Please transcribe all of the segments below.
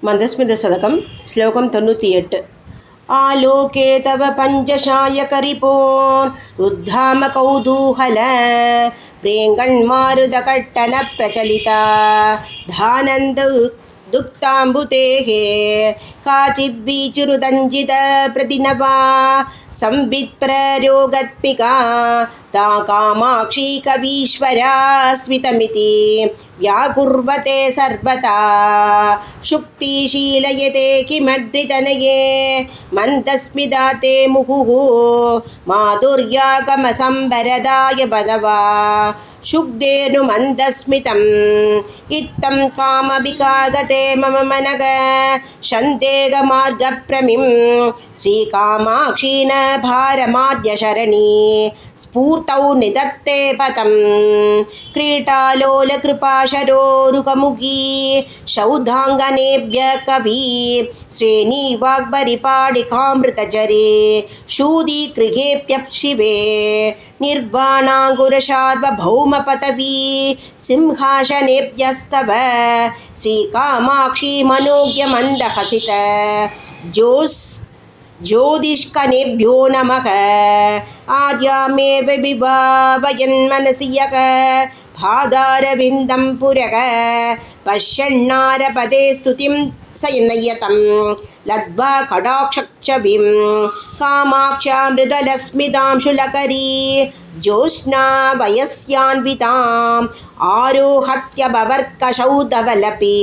मन्दस्मितशतकं श्लोकं 98। आलोके तव पञ्चशायकरिपोन् रुद्धामकौतूहल प्रेङ्गण्मारुतकट्टनप्रचलिता धानन्द दुक्ताम्बुतेः काचिद्वीचुरुदञ्जितप्रतिनवा संवित्प्ररोगत्मिका ता कामाक्षी कवीश्वरा स्मितमिति व्याकुर्वते सर्वथा शुक्तिशीलयते किमद्रितनये मन्दस्मिताते मुहुः माधुर्यागमसम्भरदाय बदवा शुक्देनु मन्दस्मितम् इत्थं कामविकागते मम मनग शन्देगमार्गप्रमिं श्रीकामाक्षी न भारमाद्यशरणी स्फूर्तौ निदत्ते पतं क्रीटालोलकृपाशरोरुकमुखी शौधाङ्गनेभ्य कवि श्रेणीवाग्भरिपाडिकामृतजरे शूदीगृहेऽप्यशिवे निर्वाणाङ्कुरसार्वभौमपदवी सिंहासनेभ्यस्तव श्रीकामाक्षी मनोज्ञमन्दहसित ज्योतिष्कनेभ्यो नमः आर्यामेव विभावयन्मनसि यः पादारविन्दं पुरः पश्यन्नारपदे स्तुतिं सयनयतं लद्वा कटाक्षक्षविं कामाक्षा मृदलस्मितां शुलकरी ज्योत्स्ना वयस्यान्विताम् आरोहत्यभवर्कशौधवलपे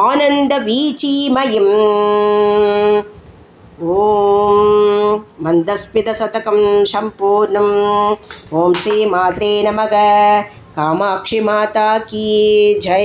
आनन्दवीचीमयम्। ॐ मन्दस्मितशतकं सम्पूर्णम्। ॐ श्रीमात्रे नमः। कामाक्षी माता की जय।